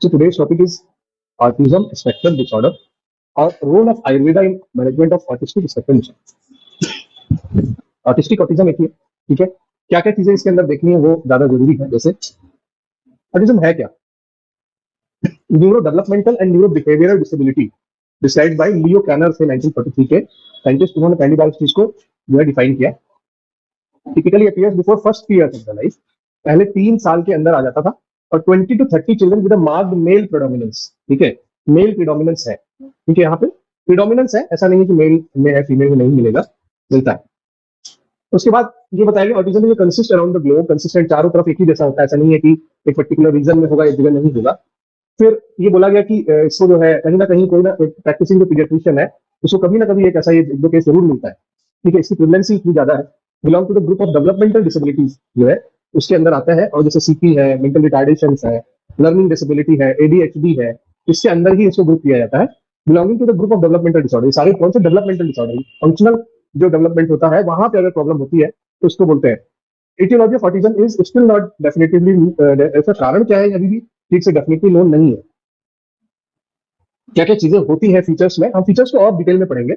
So today's topic is autism spectrum disorder or role of Ayurveda in management of autistic spectrum disorder. Autistic autism एक ही है, ठीक है। क्या क्या चीजें इसके अंदर देखनी है वो ज्यादा जरूरी है। जैसे ऑटिज्म है क्या? Neurodevelopmental and neurobehavioural disability described by Leo Kanner से 1943 के साइंटिस्ट, उन्होंने पहली बार इस चीज को जो है डिफाइन किया। Typically appears before first 3 years of the life, पहले 3 साल के अंदर आ जाता था और 20 to 30 children with a marked male predominance, ठीक है। मेल प्रेडोमिनेंस है, ठीक है, यहाँ पे प्रेडोमिनेंस है, ऐसा नहीं है कि मेल में है फीमेल में नहीं मिलेगा, मिलता है। उसके बाद ये बताया गया ऑटिज्म जो consist around the globe, consistent चारों तरफ एक ही जैसा होता है, ऐसा नहीं है कि एक पर्टिकुलर रीजन में होगा एक जगह नहीं होगा। फिर ये बोला गया कि इसको जो है कहीं ना कहीं कोई ना प्रैक्टिसिंग जो पीडियाट्रिशियन है उसको कभी ना कभी एक ऐसा ये दो केस जरूर मिलता है, ठीक है। इसकी प्रेवलेंसी इतनी ज्यादा है, belong to the group of developmental disabilities जो है उसके अंदर आता है। और जैसे सीपी है, मेंटल रिटार्डेशन है, लर्निंग डिसेबिलिटी है, एडीएचडी है, इसके अंदर ही इसको ग्रुप किया जाता है, belonging to the group of developmental disorder. सारे कौन से डेवलपमेंटल डिसऑर्डर, फंक्शनल जो डेवलपमेंट होता है वहां पे अगर प्रॉब्लम होती है तो उसको बोलते हैं। Etiology of autism is still not definitively, ऐसा कारण क्या है अभी भी ठीक से डेफिनेटली नोन नहीं है। क्या क्या चीजें होती है फीचर्स में, हम फीचर्स को और डिटेल में पढ़ेंगे,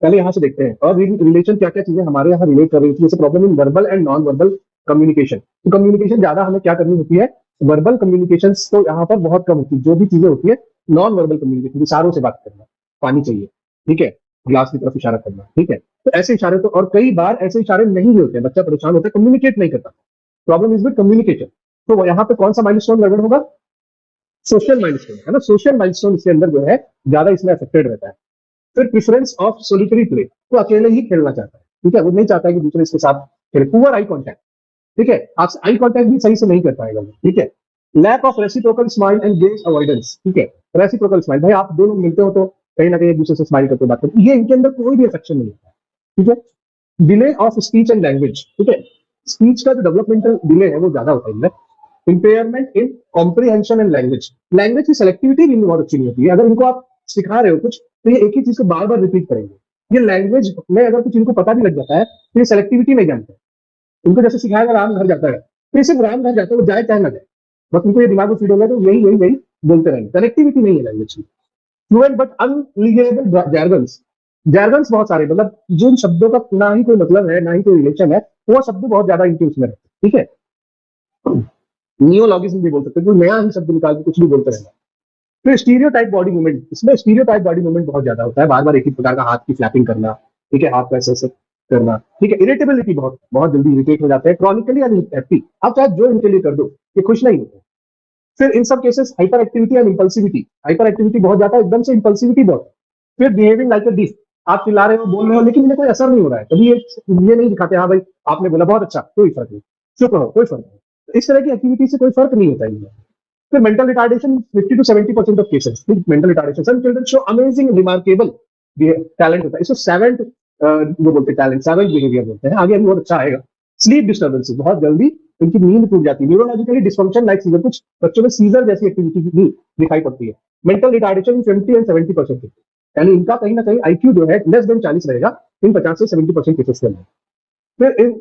पहले यहाँ से देखते हैं। और रिलेशन क्या क्या चीजें हमारे यहाँ रिलेट कर रही थी, जैसे problem in verbal and non verbal communication. तो कम्युनिकेशन ज्यादा हमें क्या करनी होती है, वर्बल कम्युनिकेशन तो यहाँ पर बहुत कम होती है। जो भी चीजें होती है नॉन वर्बल कम्युनिकेशन, इशारों से बात करना, पानी चाहिए, ठीक है, ग्लास की तरफ इशारा करना, ठीक है। तो ऐसे इशारे तो, और कई बार ऐसे इशारे नहीं होते हैं, बच्चा परेशान होता है, कम्युनिकेट नहीं करता, प्रॉब्लम इज विद कम्युनिकेशन। तो यहाँ पे कौन सा माइलस्टोन गड़बड़ होगा, सोशल माइलस्टोन, है ना। सोशल माइलस्टोन इसके अंदर जो है ज्यादा इसमें अफेक्टेड रहता है। फिर प्रेफरेंस ऑफ सोलिटरी प्ले, तो अकेले ही खेलना चाहता है, ठीक है, वो नहीं चाहता है कि दूसरे इसके साथ खेले। पुअर आई कॉन्टैक्ट, ठीक है, आप आई कॉन्टैक्ट भी सही से नहीं कर पाएगा, ठीक है। Lack of reciprocal smile and gaze avoidance, ठीक है, रेसिप्रोकल स्माइल, भाई आप दोनों मिलते हो तो कहीं ना कहीं एक दूसरे से स्माइल करके बात करते, ये इनके अंदर कोई भी अफेक्शन नहीं होता है, ठीक है। Delay of speech and language, ठीक है, स्पीच का जो डेवलपमेंटल डिले है वो ज्यादा होता है इनमें। Impairment in comprehension and language, language की सेलेक्टिविटी भी बहुत अच्छी नहीं होती है। अगर इनको आप सिखा रहे हो कुछ तो ये एक ही चीज को बार बार रिपीट करेंगे। ये लैंग्वेज में अगर कुछ इनको पता भी लग जाता है तो ये सेलेक्टिविटी नहीं जानते। इनको जैसे सिखाएगा राम घर जाता है, तो ये सिर्फ राम घर जाता है, वो जाए चाहे ना जाए, बस उनको ये दिमाग में फीड होगा तो यही यही यही बोलते रहेंगे। कनेक्टिविटी नहीं है लैंग्वेज की। फ्लुएंट बट अनलीगेबल जैर्गन्स, जैर्गन्स बहुत सारे, मतलब जिन शब्दों का ना ही कोई मतलब है ना ही कोई रिलेशन है, वो शब्द बहुत ज्यादा इनके उसमें रहते, ठीक है। नियोलॉजिज्म भी बोल सकते हैं, जो नया ही शब्द निकाल के कुछ भी बोलते रहना। फिर स्टीरियोटाइप बॉडी मूवमेंट, इसमें स्टीरियोटाइप बॉडी मूवमेंट बहुत ज्यादा होता है, बार बार एक ही प्रकार का हाथ की फ्लैपिंग करना, ठीक है, हाथ को ऐसे ऐसे करना, ठीक है। इरिटेबिलिटी, बहुत बहुत जल्दी इरिटेट हो जाते हैं। क्रॉनिकली अनहैप्पी, आप चाहे जो इनके लिए कर दो ये खुश नहीं होते। फिर इन सब cases hyperactivity and impulsivity, hyperactivity बहुत ज्यादा, एकदम से इंपल्सिविटी बहुत। फिर बिहेविंग लाइक अ डिफ, आप चिल्ला रहे हो, बोल रहे हो, लेकिन इन्हें कोई असर नहीं हो रहा है, कभी ये नहीं दिखाते हाँ भाई आपने बोला बहुत अच्छा, कोई फर्क नहीं, चुप रहो, कोई फर्क नहीं। इस तरह की एक्टिविटी से कोई फर्क नहीं होता इनमें। फिर mental retardation 50 to 70% of cases, mental retardation, some children show amazing remarkable talent होता है, इसको सेवेंथ वो बोलते हैं टैलेंट, सेवेंथ बिहेवियर बोलते हैं, आगे अभी बहुत अच्छा आएगा। स्लीप डिस्टर्बेंसेस, बहुत जल्दी इनकी नींद टूट जाती है। न्यूरोलॉजिकली डिस्फंक्शन लाइक सीजर, कुछ बच्चों में सीजर जैसी एक्टिविटी भी दिखाई पड़ती है। मेंटल रिटार्डेशन 50 and 70%, यानी इनका कहीं ना कहीं आईक्यू जो है लेस देन 40 रहेगा इन 50 से 70% केसेस के अंदर। फिर इन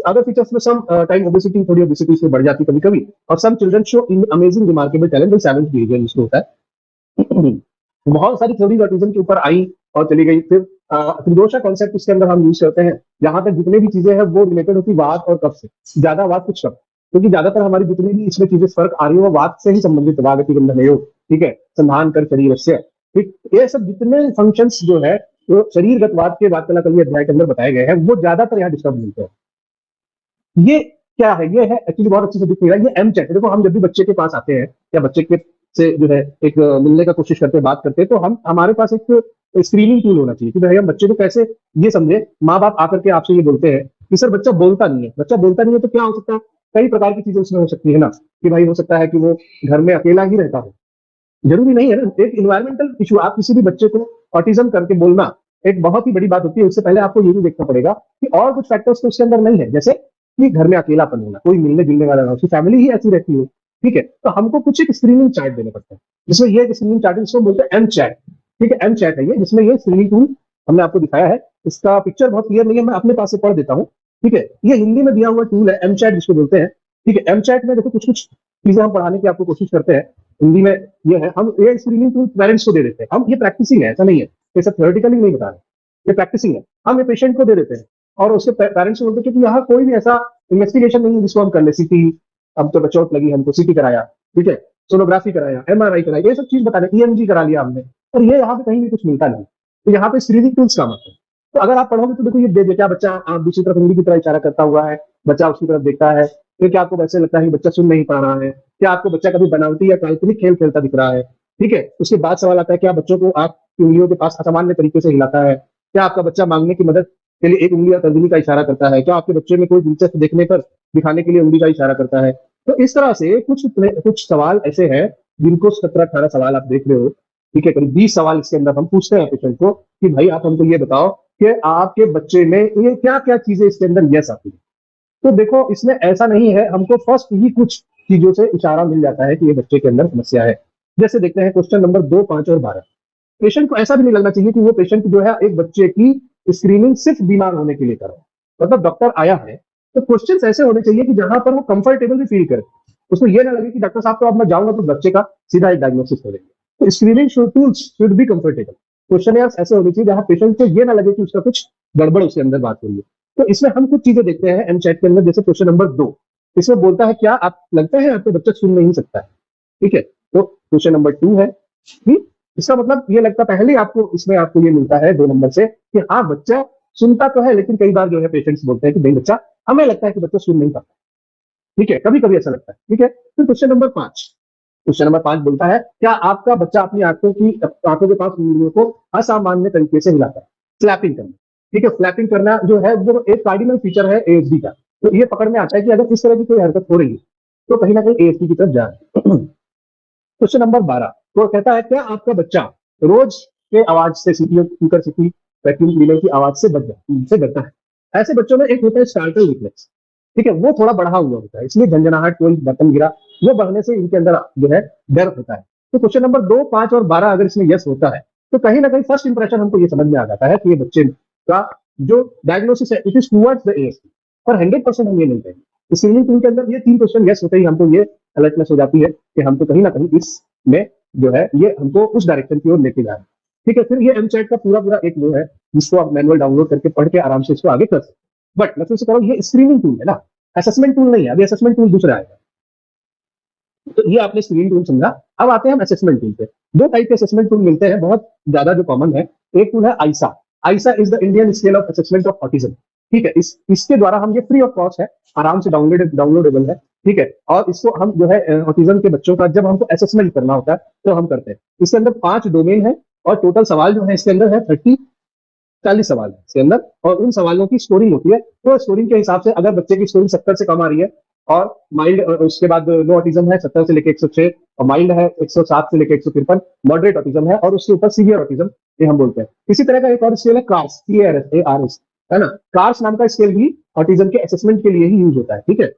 अदर फीचर्स में सम टाइम ओबेसिटी, थोड़ी ओबेसिटी से बढ़ जाती कभी कभी, और some children show in amazing remarkable talent, savant behaviour इसको होता है। बहुत सारी थ्योरीज ऑटिज्म के ऊपर आई और चली गई। फिर त्रिदोषा कॉन्सेप्ट इसके अंदर हम यूज करते हैं, जहां तक जितने भी चीजें हैं वो रिलेटेड होती वात और कफ से, ज्यादा वात कुछ कफ, क्योंकि ज्यादातर हमारी जितनी भी इसमें चीजें फर्क आ रही है वो वात से ही संबंधित, वागति गंधनयो, ठीक है, संधान कर शरीर से, ठीक, ये सब जितने फंक्शंस जो है वो शरीरगत वात के वात कला अध्याय के अंदर बताए गए हैं, वो ज्यादातर यहाँ डिस्टर्ब मिलते हैं। ये क्या है, ये है एक्चुअली बहुत अच्छे से दिख रहा है, ये एम चैट। देखो हम जब भी बच्चे के पास आते हैं या बच्चे के से जो है एक मिलने का कोशिश करते हैं, बात करते हैं, तो हम हमारे पास एक स्क्रीनिंग टूल होना चाहिए कि भाई हम बच्चे को कैसे ये समझे। माँ बाप आकर के आपसे ये बोलते हैं कि सर बच्चा बोलता नहीं है, बच्चा बोलता नहीं है तो क्या हो सकता है, कई प्रकार की चीजें उसमें हो सकती है ना, कि भाई हो सकता है कि वो घर में अकेला ही रहता हो, जरूरी नहीं है ना। एक इन्वायरमेंटल इशू, आप किसी भी बच्चे को ऑटिज्म करके बोलना एक बहुत ही बड़ी बात होती है। उससे पहले आपको ये भी देखना पड़ेगा कि और कुछ फैक्टर्स तो उसके अंदर नहीं है, जैसे कि घर में अकेलापन होना, कोई मिलने जुलने वाला ना, उसकी फैमिली ही ऐसी रहती है, ठीक है। तो हमको कुछ एक स्क्रीनिंग चार्ट देने पड़ते हैं, जिसमें ये स्क्रीनिंग चार्ट इसको बोलते हैं एम चैट, ठीक है। एम चैट है ये, जिसमें ये स्क्रीनिंग टूल हमने आपको दिखाया है। इसका पिक्चर बहुत क्लियर नहीं है, मैं अपने पास से पढ़ देता हूँ, ठीक है। ये हिंदी में दिया हुआ टूल है, एम चैट जिसको बोलते हैं, ठीक है। एम चैट में देखो कुछ कुछ चीजें हम पढ़ाने की आपको कोशिश करते हैं। हिंदी में ये है, हम ये स्क्रीनिंग टूल पेरेंट्स को दे देते हैं। हम ये प्रैक्टिसिंग है, ऐसा नहीं है, ये सब थ्योरेटिकली नहीं बता रहे, ये प्रैक्टिसिंग है। हम ये पेशेंट को दे देते हैं और उसके पेरेंट्स को बोलते हैं, क्योंकि यहाँ कोई भी ऐसा इन्वेस्टिगेशन नहीं है जिसको हम कर ले। सीटी, अब तो चोट लगी हमको, सीटी कराया, ठीक है, सोनोग्राफी कराया, एमआरआई कराया, ये सब चीज बता रहे, ईएमजी करा लिया हमने, और ये यहाँ पे कहीं भी कुछ मिलता नहीं। तो यहाँ पे स्क्रीनिंग टूल्स काम आते हैं। तो अगर आप पढ़ोगे तो देखो ये दे क्या बच्चा आप दूसरी तरफ उंगली की तरह इशारा करता हुआ है, बच्चा उसकी तरफ देखता है, फिर क्या आपको वैसे लगता है कि बच्चा सुन नहीं पा रहा है, क्या आपको बच्चा कभी बनावटी या काल्पनिक खेल खेलता दिख रहा है, ठीक है। उसके बाद सवाल आता है, क्या बच्चों को आपकी उंगलियों के पास असामान्य तरीके से हिलाता है, क्या आपका बच्चा मांगने की मदद के लिए एक उंगली या तर्जनी का इशारा करता है, क्या आपके बच्चे में कोई दिलचस्प देखने पर दिखाने के लिए उंगली का इशारा करता है। तो इस तरह से कुछ सवाल ऐसे हैं जिनको 17-18 सवाल आप देख रहे हो, ठीक है। करीब 20 सवाल इसके अंदर हम पूछते हैं पेशेंट को कि भाई आप हमको ये बताओ कि आपके बच्चे में ये क्या क्या चीजें इसके अंदर यस आती है। तो देखो इसमें ऐसा नहीं है, हमको फर्स्ट ही कुछ चीजों से इशारा मिल जाता है कि ये बच्चे के अंदर समस्या है। जैसे देखते हैं क्वेश्चन नंबर 2, 5 और 12। पेशेंट को ऐसा भी नहीं लगना चाहिए कि वो पेशेंट जो है एक बच्चे की स्क्रीनिंग सिर्फ बीमार होने के लिए कर रहा है। मतलब डॉक्टर आया है तो क्वेश्चन ऐसे होने चाहिए कि जहां पर वो कंफर्टेबल भी फील करे, उसको ये ना लगे कि डॉक्टर साहब तो अब मैं जाऊंगा तो बच्चे का सीधा एक डायग्नोसिस हो जाएगा। तो screening tools should be comfortable. Question ऐसे होने चाहिए जहां पेशेंट को ये ना लगे कि उसका कुछ गड़बड़ उसके अंदर बात हो रही है। तो इसमें हम कुछ चीजें देखते हैं एमचैट के अंदर। जैसे क्वेश्चन नंबर 2, इसमें बोलता है क्या आप लगता है आपको बच्चा सुन नहीं सकता है, ठीक है। तो क्वेश्चन नंबर 2 है, इसका मतलब ये लगता पहले आपको इसमें आपको ये मिलता है 2 नंबर से कि हाँ बच्चा सुनता तो है, लेकिन कई बार जो है पेशेंट्स बोलते हैं कि नहीं बच्चा, हमें लगता है कि बच्चा सुन नहीं पाता, ठीक है, कभी कभी ऐसा लगता है, ठीक है। फिर क्वेश्चन नंबर 5, क्वेश्चन नंबर 5 बोलता है क्या आपका बच्चा अपनी आंखों के पास उंगलियों को असामान्य तरीके से हिलाता है, फ्लैपिंग करना, ठीक है। फ्लैपिंग करना जो है वो एक कार्डिनल फीचर है एएसडी का। तो ये पकड़ में आता है कि अगर इस तरह की कोई हरकत हो रही है तो कहीं ना कहीं एएसडी की तरफ जा रहा है। क्वेश्चन नंबर 12 तो कहता है क्या आपका बच्चा रोज के आवाज से, CPU cooker, CP, vacuum cleaner की आवाज से डरता है। ऐसे बच्चों में एक होता है स्टार्टल रिफ्लेक्स, ठीक है, वो थोड़ा बढ़ा हुआ होता है, इसलिए झंझनाहट, कोई बर्तन गिरा, वो बढ़ने से इनके अंदर जो है डर होता है। तो क्वेश्चन नंबर 2, 5 और 12 अगर इसमें यस होता है तो कहीं ना कहीं फर्स्ट इंप्रेशन हमको ये समझ में आ जाता है कि ये बच्चे का जो डायग्नोसिस है it is towards the ASD. पर 100% हम ये नहीं कहेंगे। स्क्रीनिंग टूल के अंदर ये 3 क्वेश्चन यस होते ही हमको ये अलर्टनेस हो जाती है कि हमको कहीं ना कहीं इसमें जो है ये हमको उस डायरेक्शन की ओर लेके जा रहा है, ठीक है। फिर ये एमचैट का पूरा एक वो है जिसको आप मैनुअल डाउनलोड करके पढ़ के आराम से इसको आगे कर सकते। बट मैं फिर से कह रहा हूँ ये स्क्रीनिंग टूल है ना, असेसमेंट टूल नहीं है। अभी असेसमेंट टूल दूसरा आएगा। तो ये आपने स्क्रीनिंग टूल समझा। अब आते हैं हम असेसमेंट टूल पे। 2 टाइप के असेसमेंट टूल मिलते हैं, बहुत ज्यादा जो कॉमन है। एक टूल है ISAA. ISAA is the Indian scale of assessment of autism, ठीक है। इसके द्वारा हम, ये फ्री ऑफ कॉस्ट है, आराम से डाउनलोडेबल है, ठीक है। और इसको हम जो है ऑटिज्म के बच्चों का जब हमको असेसमेंट करना होता है तो हम करते हैं। इसके अंदर 5 डोमेन है और टोटल सवाल जो है इसके अंदर है 40 सवाल है इसके अंदर, और उन सवालों की स्कोरिंग होती है। तो स्कोरिंग के हिसाब से अगर बच्चे की स्कोरिंग 70 से कम आ रही है और माइल्ड, उसके बाद नो ऑटिज्म है 70 से लेकर 106, और माइल्ड है 107 से लेकर 153, मॉडरेट ऑटिज्म है और उसके ऊपर सीवियर ऑटिज्म ये हम बोलते हैं। इसी तरह का एक और स्केल है कार्स, CARS, है ना। कार्स नाम का स्केल भी ऑटिज्म के असेसमेंट के लिए ही यूज होता है, ठीक है।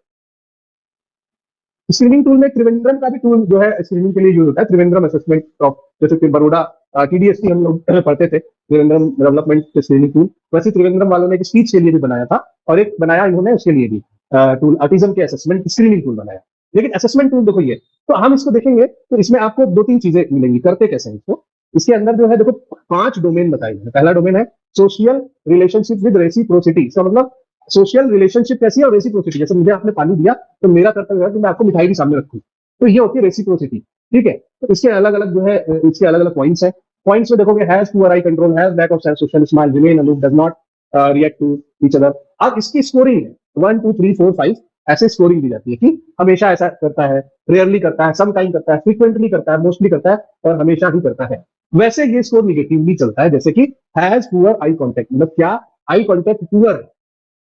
स्क्रीनिंग टूल में त्रिवेंद्रम का भी टूल जो है स्क्रीनिंग के लिए यूज होता है, त्रिवेंद्रम असेसमेंट ऑफ, जैसे कि बड़ोड़ा TDST हम लोग पढ़ते थे, त्रिवेंद्रम डेवलपमेंट स्क्रीनिंग टूल। वैसे त्रिवेंद्रम वालों ने एक स्पीच के लिए भी बनाया था और एक बनाया इन्होंने उसके लिए भी टूल, ऑटिज्म के असेसमेंट स्क्रीनिंग टूल बनाया। लेकिन असेसमेंट टूल देखो ये, तो हम इसको देखेंगे तो इसमें आपको 2-3 चीजें मिलेंगी। करते कैसे हैं इसको, इसके अंदर जो है देखो 5 डोमेन बताए गए। पहला डोमेन है सोशल रिलेशनशिप विद रेसिप्रोसिटी। इसका मतलब सोशल रिलेशनशिप कैसी है और रेसिप्रोसिटी। जैसे मुझे आपने पानी दिया तो मेरा कर्तव्य है कि मैं आपको मिठाई भी सामने रखूं, तो ये होती है रेसिप्रोसिटी, ठीक है। तो इसके अलग अलग जो है इसके अलग अलग पॉइंट्स हैं। पॉइंट्स में देखोगे has poor eye control, has lack of social smile, remain aloof, does not react to each other. अब इसकी स्कोरिंग है 1 2 3 4 5 ऐसे स्कोरिंग दी जाती है कि हमेशा ऐसा करता है, रेयरली करता है, सम टाइम करता है, फ्रीक्वेंटली करता है, मोस्टली करता है और हमेशा ही करता है। वैसे ये स्कोर निगेटिवली चलता है, जैसे कि हैज पुअर आई कॉन्टेक्ट, मतलब क्या आई कॉन्टेक्ट पुअर।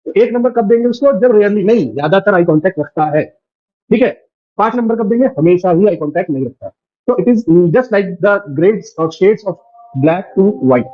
तो 1 नंबर कब देंगे उसको, जब रेयरली नहीं, ज्यादातर आई कॉन्टेक्ट रखता है, ठीक है। 5 नंबर कब देंगे, हमेशा ही आई कॉन्टेक्ट नहीं रखता है। तो it is just like the grades और shades of black to white,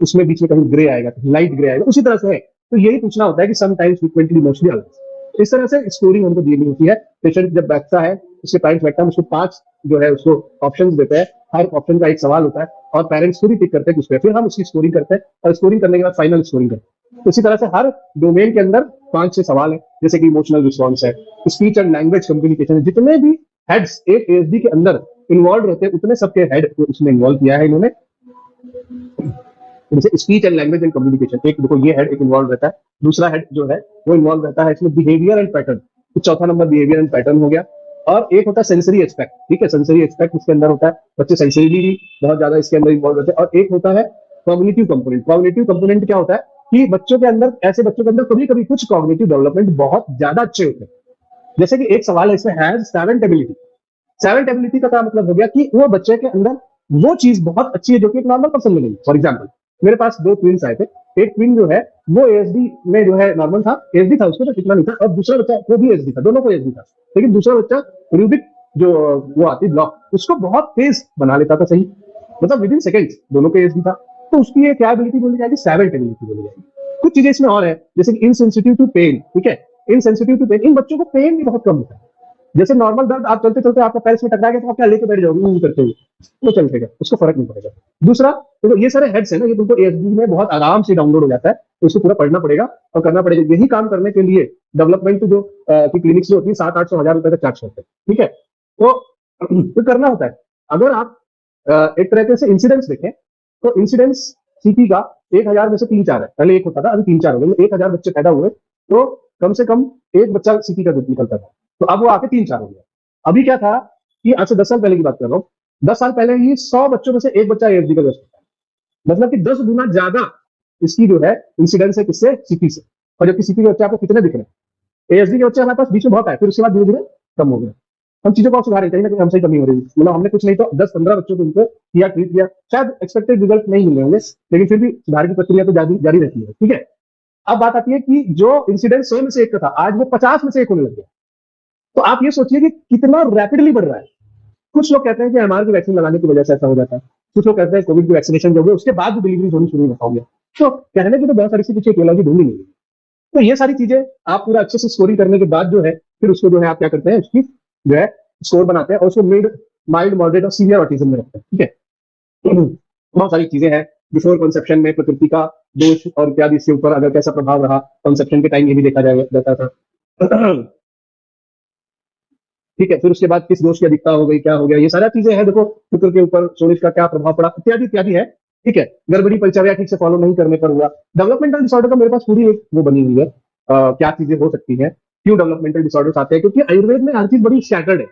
उसमें बीच में कहीं ग्रे आएगा, कहीं लाइट ग्रे आएगा, उसी तरह से है। तो यही पूछना होता है कि समटाइम्स, फ्रीक्वेंटली, मोस्टली, अलग। इस तरह से स्कोरिंग हमको दी होती है। पेशेंट जब बैठता है, उसके पेरेंट्स बैठता है, उसको 5 जो है उसको ऑप्शन देते हैं, हर ऑप्शन का एक सवाल होता है और पेरेंट्स खुद ही टिक करते हैं किस पे, फिर हम उसकी स्कोरिंग करते हैं और स्कोरिंग करने के बाद फाइनल स्कोरिंग करते हैं। तो इसी तरह से हर डोमेन के अंदर 5-6 सवाल है, जैसे कि इमोशनल रिस्पॉन्स है, स्पीच एंड लैंग्वेज कम्युनिकेशन, जितने भी हेड्स एक एएसडी के अंदर इन्वॉल्व रहते हैं, उतने सबके हेड को इसमें इन्वॉल्व किया है इन्होंने। जैसे speech and language and communication, एक देखो ये हेड एक इन्वॉल्व रहता है, दूसरा हेड जो है वो इन्वॉल्व रहता है इसमें बिहेवियर एंड पैटर्न, तो चौथा नंबर बिहेवियर एंड पैटर्न हो गया। और एक होता है सेंसरी एक्सपेक्ट, ठीक है, सेंसरी एक्सपेक्ट इसके अंदर होता है, बच्चे सेंसरीली भी बहुत ज्यादा इसके अंदर इन्वॉल्व रहते हैं। और एक होता है कॉग्निटिव कंपोनेंट। कॉग्निटिव कंपोनेंट क्या होता है कि बच्चों के अंदर, ऐसे बच्चों के अंदर कभी कभी कुछ कॉग्निटिव डेवलपमेंट बहुत ज्यादा अच्छे होते हैं। जैसे कि एक सवाल है इसमें, has seventh ability. Seventh ability का क्या मतलब हो गया कि वो बच्चे के अंदर वो चीज बहुत अच्छी है जो कि एक नॉर्मल पर्सन में नहीं। फॉर एग्जाम्पल मेरे पास दो ट्विन्स आए थे, एक ट्विन जो है वो एएसडी में जो है नॉर्मल था, एएसडी था उसको तो इतना नहीं था, और दूसरा बच्चा वो भी एएसडी था, दोनों को एएसडी था, लेकिन दूसरा बच्चा रूबिक जो वो आती ब्लॉक उसको बहुत तेज बना लेता था, सही मतलब विद इन सेकेंड्स, दोनों को एएसडी था। तो उसकी ये क्या एबिलिटी बोली जाएगी, सेवेंथ एबिलिटी बोली जाएगी। कुछ चीजें इसमें और है, जैसे कि इनसेंसिटिव टू पेन, ठीक है, इनसेंसिटिव टू पेन, इन बच्चों को पेन भी बहुत कम होता है। जैसे नॉर्मल दर्द, आप चलते चलते आपका पैर में टकरा गया तो आप क्या लेके बैठ जाओगे यूं करते हुए, वो चलेगा, उसको फर्क नहीं पड़ेगा। दूसरा तो ये सारे हेड्स है ना, ये तुमको एएसडी में बहुत आराम से डाउनलोड हो जाता है, तो इसको पूरा पढ़ना पड़ेगा और करना पड़ेगा। यही काम करने के लिए डेवलपमेंट जो की क्लिनिक्स जो होती है 700-800 हजार रुपए तक चार्ज करते हैं, ठीक है। तो करना होता है। अगर आप एक तरीके से इंसिडेंस देखें तो इंसिडेंस सीपी का 1000 में से 3-4 है, पहले एक होता था, अभी 3-4 हो गए। 1000 बच्चे पैदा हुए तो कम से कम एक बच्चा सीपी का निकलता था, तो अब वो आके 3-4 हो गया। अभी क्या था कि आज से 10 साल पहले की बात कर रहा हूँ, 10 साल पहले ही 100 बच्चों में से एक बच्चा एएसडी का ग्रस्त होता है, मतलब कि 10 गुना ज्यादा इसकी जो है इंसिडेंस है, किससे, सीपी से। और जबकि सीपी के बच्चे आपको कितने दिख रहे हैं, एएसडी के बच्चे हमारे पास बीच में बहुत आए, फिर उसके बाद धीरे धीरे कम हो गए। हम चीजों को सुधारें, कहीं ना कहीं हमसे कमी हो रही है, मतलब हमने कुछ नहीं तो 10-15 बच्चों को उनको किया, ट्रीट किया, शायद एक्सपेक्टेड रिजल्ट नहीं मिल रहे होंगे, लेकिन फिर भी सुधार की प्रक्रिया तो जारी रहती है, ठीक है। अब बात आती है कि जो इंसिडेंस 100 में से एक का था, आज वो 50 में से एक होने लग गया। तो आप ये सोचिए कि कितना रैपिडली बढ़ रहा है। कुछ लोग कहते हैं कि एमआर की वैक्सीन लगाने की वजह से ऐसा हो जाता है, कुछ लोग कहते हैं कोविड की वैक्सीनेशन जो हुई उसके बाद भी डिलीवरी होनी शुरू हो गया। तो कहने की तो बहुत सारी सी पीछे टेक्नोलॉजी ढूंढी नहीं है। तो ये सारी चीजें आप पूरा अच्छे से स्कोरिंग करने के बाद जो है फिर उसको जो है आप क्या करते हैं, उसकी जो है स्कोर बनाते हैं और उसको मिड, माइल्ड, मॉडरेट और सीवियर ऑटिज्म में रखते हैं, ठीक है। बहुत सारी चीजें हैं, बिफोर कंसेप्शन में प्रकृति का दोष और इत्यादि, इसके ऊपर अगर कैसा प्रभाव रहा कंसेप्शन के टाइम, ये भी देखा जाता था। ठीक है, फिर उसके बाद किस दोष की अधिकता हो गई, क्या हो गया, ये सारा चीजें हैं। देखो शुक्र के ऊपर सूर्य का क्या प्रभाव पड़ा, इत्यादि इत्यादि है, ठीक है। गड़बड़ी परिचर्या ठीक से फॉलो नहीं करने पर हुआ। डेवलपमेंटल डिसऑर्डर का मेरे पास पूरी एक वो बनी हुई है, क्या चीजें हो सकती है, क्यों डेवलपमेंटल डिसऑर्डर्स आते हैं, क्योंकि आयुर्वेद में हर चीज बड़ी स्कैटर्ड है।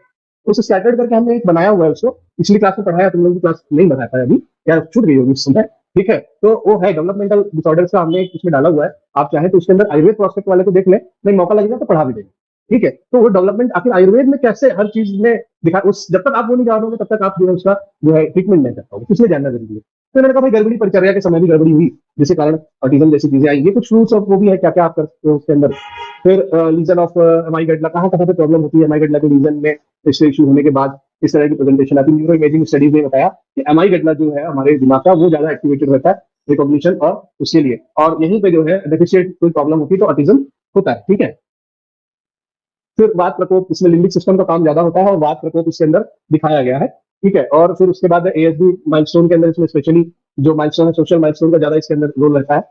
उस स्कैटर्ड करके हमने एक बनाया हुआ है, उसको पिछली क्लास में पढ़ाया, तुम लोगों की क्लास नहीं बता पाया अभी, या छूट गई होगी उस समय, ठीक है। तो वो है डेवलपमेंटल डिसऑर्डर्स का, हमने उसमें डाला हुआ है, आप चाहें तो उसके अंदर आयुर्वेद प्रोस्पेक्ट वाले को देख ले, नहीं मौका लगेगा तो पढ़ा भी देंगे, ठीक है। तो वो डेवलपमेंट आखिर आयुर्वेद में कैसे हर चीज में दिखा, उस जब तक आप वो नहीं जानोगे तब तक आप जो है उसका जो है ट्रीटमेंट नहीं कर पाओगे, इसलिए जानना जरूरी है। तो मैंने कहा भाई गड़बड़ी परिचर्या के समय भी गड़बड़ी हुई, जिसके कारण ऑटिज्म जैसी चीजें आई। ये कुछ रूल्स ऑफ वो भी है, क्या क्या आप कर सकते हो उसके अंदर। फिर लीजन ऑफ एमआई गडला, कहाँ कहाँ पे प्रॉब्लम होती है एमआई गडला के रीजन में, इससे इशू होने के बाद इस तरह की प्रेजेंटेशन आती है। न्यूरो इमेजिंग स्टडीज ने बताया कि एमआई गडला जो है हमारे दिमाग का वो ज्यादा एक्टिवेटेड रहता है रिकॉग्निशन और उसके लिए, और यहीं पे जो है डेफिशिएट कोई प्रॉब्लम होती है तो ऑटिज्म होता है, ठीक है। फिर वात प्रकोप, इसमें लिम्बिक सिस्टम का काम ज्यादा होता है और वात प्रकोप इसके अंदर दिखाया गया है, ठीक है। और फिर उसके बाद एएसडी माइलस्टोन के अंदर इसमें स्पेशली जो माइलस्टोन है, सोशल माइलस्टोन का ज्यादा इसके अंदर रोल रहता है।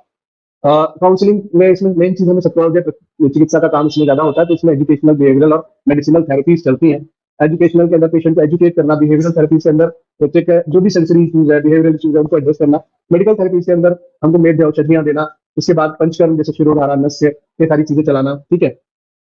काउंसलिंग में इसमें मेन चीज हमें सबसे चिकित्सा का काम इसमें ज्यादा होता है, तो इसमें एजुकेशनल, बिहेवियरल और मेडिसिनल थेरेपीज चलती हैं। एजुकेशनल के अंदर पेशेंट को एजुकेट करना, बिहेवियरल थेरेपी के अंदर बच्चे के जो भी सेंसरी इश्यूज है, बिहेवियरल इश्यूज है, उनको एड्रेस करना। मेडिकल थेरेपी के अंदर हमको मेड औषधियां देना, उसके बाद पंचकर्म जैसे शिरोधारा, नस्य, ये सारी चीजें चलाना, ठीक है।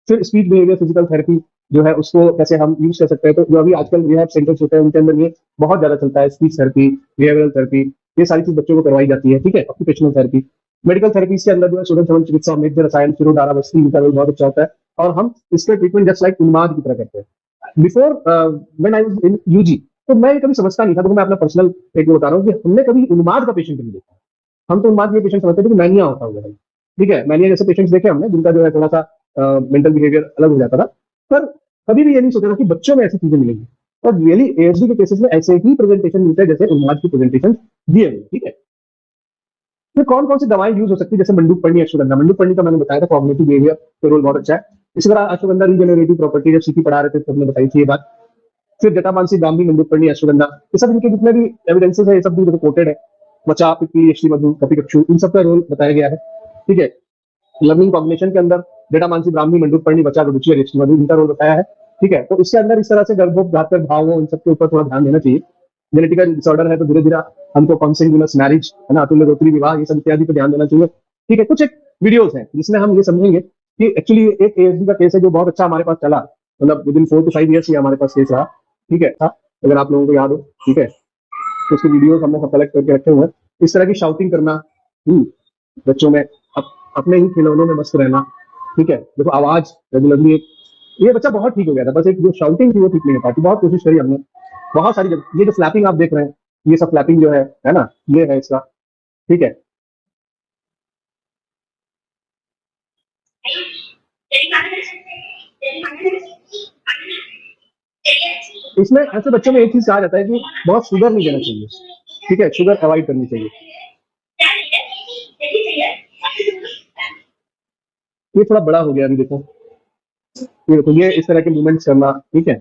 फिर स्पीच बिहेवियर फिजिकल थेरेपी जो है उसको कैसे हम यूज कर सकते हैं, तो जो अभी आजकल रिहैब सेंटर्स होते हैं उनके अंदर ये बहुत ज्यादा चलता है, स्पीच थेरेपी, बिहेवियरल थेरेपी, ये सारी चीज बच्चों को करवाई जाती है, ठीक है। ऑक्यूपेशनल थेरेपी, मेडिकल थेरेपीज के अंदर जो है शोधन श्रवण चिकित्सा, मेद्य रसायन, शिरोधारा, वस्तु, इनका रोल बहुत अच्छा होता है, और हम इसका ट्रीटमेंट जस्ट लाइक उन्माद की तरह करते हैं। Before when I was in UG, तो मैं ये कभी समझता नहीं था, तो मैं अपना पर्सनल एक बता रहा हूँ कि हमने कभी उन्माद का पेशेंट नहीं देखा। हम तो उन्माद के पेशेंट समझते थे कि मैनिया होता होगा भाई, ठीक है, मैनिया जैसे पेशेंट्स देखे हमने जिनका जो है थोड़ा सा मेंटल बिहेवियर अलग हो जाता था, पर कभी भी ये नहीं सोचा था कि बच्चों में ऐसी चीजें मिलेंगी। और रियली एएसडी के केसेस में ऐसे ही प्रेजेंटेशन मिलते हैं जैसे उन्माद की प्रेजेंटेशन दिए हुए, ठीक है। फिर कौन कौन सी दवाएं यूज हो सकती है, जैसे मंडूक पर्णी, अश्वगंधा। मंडूक पर्णी का मैंने बताया था कॉग्निटिव बिहेवियर का रोल बहुत अच्छा है। इसी तरह अश्वगंधा रीजनरेटिव प्रॉपर्टी, जब सीपी पढ़ा रहे थे तो हमने बताई थी ये बात। फिर जटामानसी, ब्राह्मी, मंडूक पर्णी, अश्वगंधा, ये सब इनके जितने भी एविडेंसेस है ये सब भी कोटेड है। त्वचा, पिप्पी, यष्टि मधु, कपिकक्षु, इन सब का रोल बताया गया है, ठीक है। लर्निंग कॉग्निशन के अंदर जटामानसी, ब्राह्मी, मंडूक पर्णी, बच्चा, रुचि और यष्टि मधु, इनका रोल बताया है। ठीक है। तो इसके अंदर इस तरह से गर्भोपघातर भावों इन सबके ऊपर थोड़ा ध्यान देना चाहिए। जेनेटिकल डिसऑर्डर है तो धीरे धीरे हमको कॉन्सेंगुइनस मैरिज है ना, अतुल्य विवाह, ये सब इत्यादि पे ध्यान देना चाहिए। ठीक है, कुछ एक वीडियोस हैं जिसमें हम ये समझेंगे कि एक्चुअली एक एएसडी का केस है जो बहुत अच्छा हमारे पास चला, मतलब विद इन 4 to 5 years ही हमारे पास केस रहा। ठीक है, अगर आप लोगों को याद हो। ठीक है, तो उसकी वीडियोस हमने सब कलेक्ट करके रखे हुए हैं। इस तरह की शाउटिंग करना, बच्चों में अपने ही खिलौनों में मस्त रहना। ठीक है, देखो आवाज रेगुलरली, ये बच्चा बहुत ठीक हो गया था, बस एक जो शाउटिंग थी वो ठीक नहीं हो पाती। बहुत कोशिश करी हमने, बहुत सारी ये जो फ्लैपिंग आप देख रहे हैं, ये सब फ्लैपिंग जो है ना, ये है इसका। ठीक है, इसमें ऐसे बच्चों में एक चीज कहा जाता है कि बहुत शुगर नहीं देना चाहिए। ठीक है, शुगर अवॉइड करनी चाहिए। ये थोड़ा बड़ा हो गया अभी, देखो ये देखो, ये इस तरह के मूवमेंट्स करना। ठीक है,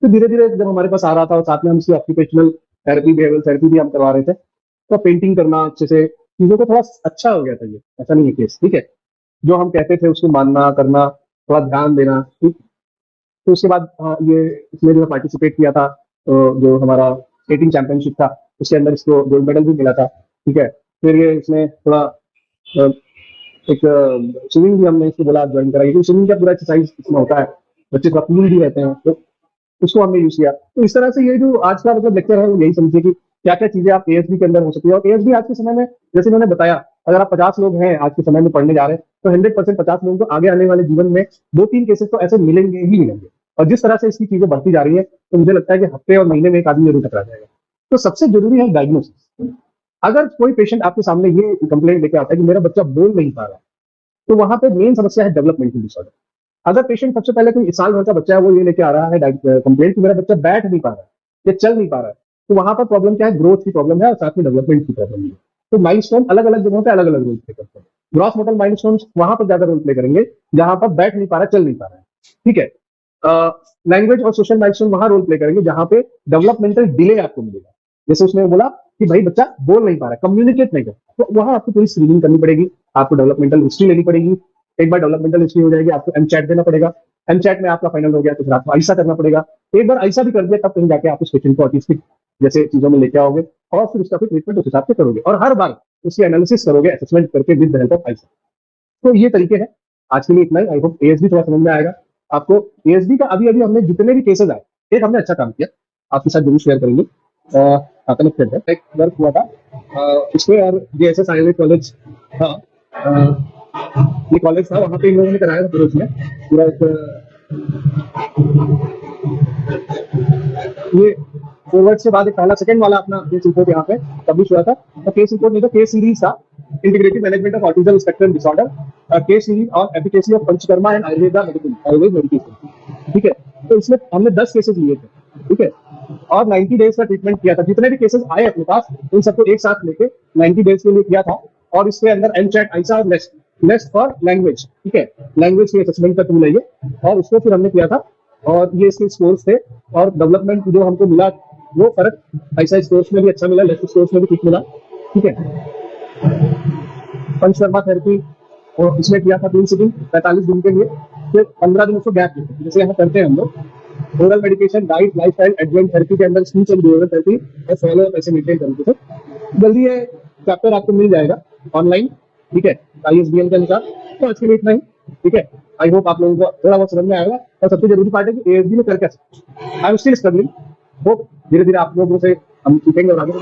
तो धीरे धीरे जब हमारे पास आ रहा था और साथ में हम इसकी ऑक्यूपेशनल थेरेपी, बिहेवियर थेरेपी भी हम करवा रहे थे, तो पेंटिंग करना अच्छे से, चीजों को थोड़ा अच्छा हो गया था। ये ऐसा नहीं है केस। ठीक है, जो हम कहते थे उसको मानना करना, थोड़ा ध्यान देना। ठीक, तो उसके बाद ये इसमें जो पार्टिसिपेट किया था, तो जो हमारा स्केटिंग चैंपियनशिप था उसके अंदर इसको गोल्ड मेडल भी मिला था। ठीक है, फिर ये इसमें थोड़ा एक स्विमिंग भी हमने इसको बोला ज्वाइन कराई, क्योंकि स्विमिंग का पूरा एक्सरसाइज इसमें होता है, बच्चे थोड़ा कूल भी रहते हैं, तो उसको हमने यूज किया। तो इस तरह से ये जो आज का मतलब लेक्चर है वो यही समझिए कि क्या क्या चीजें आप एएसबी के अंदर हो सकती है। और एएसबी आज के समय में, जैसे मैंने बताया, अगर आप 50 लोग हैं आज के समय में पढ़ने जा रहे हैं, तो 100% 50 लोगों को आगे आने वाले जीवन में 2-3 केसेस तो ऐसे मिलेंगे ही मिलेंगे। और जिस तरह से इसकी चीजें बढ़ती जा रही है, तो मुझे लगता है कि हफ्ते और महीने में एक आदमी जरूर टकरा जाएगा। तो सबसे जरूरी है डायग्नोसिस। अगर कोई पेशेंट आपके सामने ये कंप्लेंट लेके आता है कि मेरा बच्चा बोल नहीं पा रहा, तो वहां पे मेन समस्या है डेवलपमेंटल डिसऑर्डर। अगर पेशेंट सबसे पहले कोई साल भर का बच्चा है, वो ये लेके आ रहा है कंप्लेंट कि मेरा बच्चा बैठ नहीं पा रहा है या चल नहीं पा रहा है, तो वहां पर प्रॉब्लम क्या है? ग्रोथ की प्रॉब्लम है और साथ में डेवलपमेंट की प्रॉब्लम है। तो माइलस्टोन अलग अलग जगहों पे अलग अलग रोल प्ले करते हैं। ग्रॉस मोटर माइलस्टोन वहां पर ज्यादा रोल प्ले करेंगे जहां पर बैठ नहीं पा रहा, चल नहीं पा रहा है। ठीक है, लैंग्वेज और सोशल माइलस्टोन वहां रोल प्ले करेंगे जहां पे डेवलपमेंटल डिले आपको मिलेगा। जैसे उसने बोला कि भाई बच्चा बोल नहीं पा रहा, कम्युनिकेट नहीं कर रहा, तो वहां आपको पूरी स्क्रीनिंग करनी पड़ेगी, आपको डेवलपमेंटल हिस्ट्री लेनी पड़ेगी। एक बार डेवलपमेंटल हिस्ट्री हो जाएगी, आपको एमचैट देना पड़ेगा। एमचैट में आपका फाइनल हो गया तो फिर आपको ऐसा करना पड़ेगा। एक बार ऐसा भी कर दिया तब कहीं जाके आप उस पेशेंट को ऑटिस्टिक जैसे चीजों में लेके आओगे और फिर उसका फिर ट्रीटमेंट उस हिसाब से करोगे और हर बार उसकी एनालिसिस करोगे, असेसमेंट करके with the help of I saw. तो ये तरीके हैं। आज के लिए इतना ही। आई होप एएसडी थोड़ा समझ में आएगा आपको। एएसडी का अभी अभी हमने जितने भी केसेस आए, एक हमने अच्छा काम किया, आपके साथ जरूर शेयर करेंगे। कनेक्टेड है, एक वर्क हुआ था इसमें, और जेएसएस आयुर्वेद कॉलेज था, ये कॉलेज था, वहां पे इन लोगों ने कराया था पूरा, उसमें पूरा ये फॉरवर्ड से बाद एक पहला सेकंड वाला अपना केस रिपोर्ट यहाँ पे पब्लिश हुआ था। तो केस रिपोर्ट नहीं, तो केस सीरीज था, integrated management of autism spectrum disorder, case series और efficacy of panchakarma and Ayurveda medication. ठीक है, तो इसमें हमने 10 केसेस लिए थे। ठीक है, और 90 डेज का ट्रीटमेंट किया था। जितने भी केसेस आए अपने पास उन सबको एक साथ लेके 90 डेज के लिए किया था। और इसके अंदर एमचैट, आइसा और नेस्ट फॉर लैंग्वेज। ठीक है, लैंग्वेज के असेसमेंट का टूल है ये, और उसको फिर हमने किया था। और ये इसके स्कोर्स थे, और डेवलपमेंट जो हमको मिला वो फर्क ऐसा स्कोर्स में भी अच्छा मिला, लेफ्ट स्कोर्स में भी ठीक मिला। ठीक है, पंचकर्मा थेरेपी और इसमें किया था 3 सिटिंग 45 दिन के लिए, फिर 15 दिन उसको गैप देते, जैसे यहाँ करते हैं हम लोग। Oral medication, diet, lifestyle, advent therapy के अंदर स्पीच एंड बिहेवियर थेरेपी और फॉलो अप ऐसे मेंटेन करते थे। जल्दी ये चैप्टर आपको मिल जाएगा ऑनलाइन। ठीक है, आईएसबीएन के अनुसार। तो आज के लिए इतना ही। ठीक है, आई होप आप लोगों को थोड़ा बहुत समझ में आएगा। और सबसे जरूरी पार्ट है कि एएसबी में कर कैसे, I am still struggling. Hope धीरे धीरे आप लोगों से हम सीखेंगे और आगे